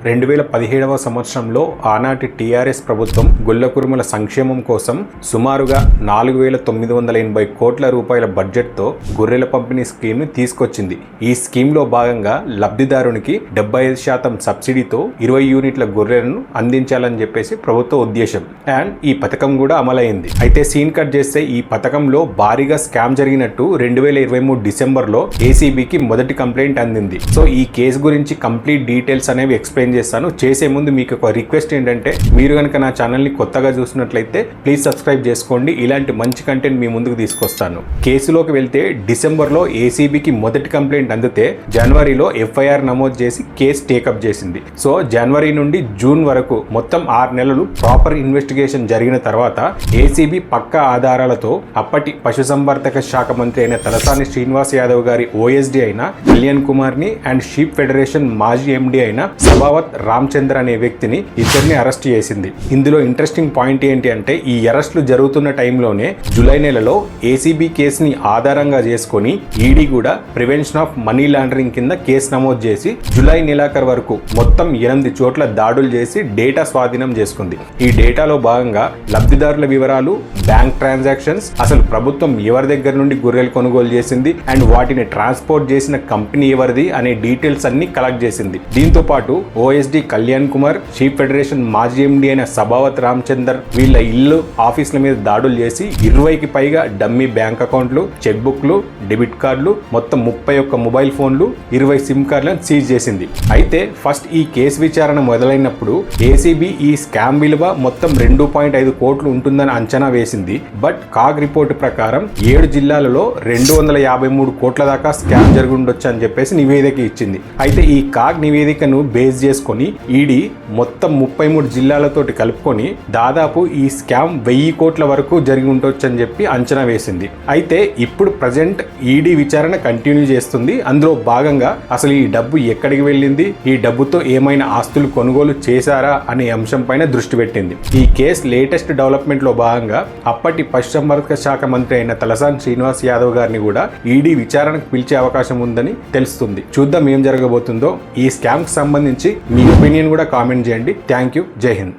2017వ సంవత్సరంలో ఆనాటి టీఆర్ఎస్ ప్రభుత్వం గొల్లకురుమల సంక్షేమం కోసం సుమారుగా 4,980 కోట్ల రూపాయల బడ్జెట్తో గొర్రెల పంపిణీ స్కీమ్ని తీసుకొచ్చింది. ఈ స్కీమ్లో భాగంగా లబ్ధిదారునికి 75% సబ్సిడీతో 20 యూనిట్ల గొర్రెలను అందించాలని చెప్పేసి ప్రభుత్వ ఉద్దేశం. అండ్ ఈ పథకం కూడా అమలైంది. అయితే సీన్ కట్ చేస్తే ఈ పథకంలో భారీగా స్కామ్ జరిగినట్టు 2023 డిసెంబర్లో ఏసీబీకి మొదటి కంప్లైంట్ అందింది. సో ఈ కేసు గురించి కంప్లీట్ డీటెయిల్స్ అనేవి ఎక్స్ప్లెయిన్ చేస్తాను. చేసే ముందు మీకు ఒక రిక్వెస్ట్ ఏంటంటే, మీరు కనుక నా ఛానల్ని కొత్తగా చూసినట్లయితే ప్లీజ్ సబ్స్క్రైబ్ చేసుకోండి. ఇలాంటి మంచి కంటెంట్ మీ ముందుకు తీసుకొస్తాను. కేసులోకి వెళ్తే డిసెంబర్లో ఏసీబీకి మొదటి కంప్లైంట్ అందితే జనవరిలో ఎఫ్ఐఆర్ నమోదు చేసి కేసు టేకప్ చేసింది. సో జనవరి నుండి జూన్ వరకు మొత్తం 6 నెలలు ప్రాపర్ ఇన్వెస్టిగేషన్ జరిగిన తర్వాత ఏసీబీ పక్కా ఆధారాలతో అప్పటి పశుసంవర్ధక శాఖ మంత్రి అయిన తలసాని శ్రీనివాస్ యాదవ్ గారి ఓఎస్డీ అయిన కళ్యాణ్ కుమార్ ని అండ్ షీప్ ఫెడరేషన్ మాజీ ఎండీ అయిన సబావత్ రామచంద్ర అనే వ్యక్తిని ఇద్దరిని అరెస్ట్ చేసింది. ఇందులో ఇంట్రెస్టింగ్ పాయింట్ ఏంటి అంటే, ఈ అరెస్టులు జరుగుతున్న టైంలోనే జూలై నెలలో ఏసీబీ కేసుని ఆధారంగా చేసుకొని ఈడీ కూడా ప్రివెన్షన్ ఆఫ్ మనీ లాండరింగ్ కింద కేసు నమోదు చేసి జూలై నెలాఖరు వరకు మొత్తం 8 చోట్ల దాడులు చేసి డేటా స్వాధీనం చేసుకుంది. ఈ డేటాలో భాగంగా లబ్ధిదారుల వివరాలు, బ్యాంక్ ట్రాన్సాక్షన్స్, అసలు ప్రభుత్వం ఎవరి దగ్గర నుండి గొర్రెలు కొనుగోలు చేసింది అండ్ వాటిని ట్రాన్స్పోర్ట్ చేసిన కంపెనీ ఎవరిది అనే డీటెయిల్స్ అన్ని కలెక్ట్ చేసింది. దీంతో పాటు OSD Kalyan Kumar, sheep federation మాజీ ఎండీ అయిన సబావత్ రామచందర్ వీళ్ళ ఇల్లు, ఆఫీసుల మీద దాడులు చేసి 20కి పైగా డమ్మీ బ్యాంక్ అకౌంట్లు, చెక్ బుక్లు, డెబిట్ కార్డులు, మొత్తం 31 మొబైల్ ఫోన్లు, 20 సిమ్ కార్డులను సీజ్ చేసింది. అయితే ఫస్ట్ ఈ కేసు విచారణ మొదలైనప్పుడు ఏసీబీ ఈ స్కామ్ విలువ మొత్తం 2.5 కోట్లు ఉంటుందని అంచనా వేసింది. బట్ కాగ్ రిపోర్టు ప్రకారం 7 జిల్లాలలో 253 కోట్ల దాకా స్కామ్ జరుగుండొచ్చు అని చెప్పేసి నివేదిక ఇచ్చింది. అయితే ఈ కాగ్ నివేదికను బేస్ చేసుకొని ఈడీ మొత్తం 33 జిల్లాలతోటి కలుపుకొని దాదాపు ఈ స్కామ్ 1000 కోట్ల వరకు జరిగి ఉండొచ్చు అని చెప్పి అంచనా వేసింది. అయితే ఇప్పుడు ప్రజెంట్ ఈడీ విచారణ కంటిన్యూ చేస్తుంది. అందులో భాగంగా అసలు ఈ డబ్బు ఎక్కడికి వెళ్ళింది, ఈ డబ్బుతో ఏమైనా ఆస్తులు కొనుగోలు చేశారా అనే అంశం పైన దృష్టి పెట్టింది. ఈ కేసు లేటెస్ట్ డెవలప్మెంట్ లో భాగంగా అప్పటి పశుసంవర్ధక శాఖ మంత్రి అయిన తలసాని శ్రీనివాస్ యాదవ్ గారిని కూడా ఈడీ విచారణకు పిలిచే అవకాశం ఉందని తెలుస్తుంది. చూద్దాం ఏం జరగబోతుందో. ఈ స్కామ్ కి సంబంధించి మీ ఒపీనియన్ కూడా కామెంట్ చేయండి. Thank you. జై హింద్.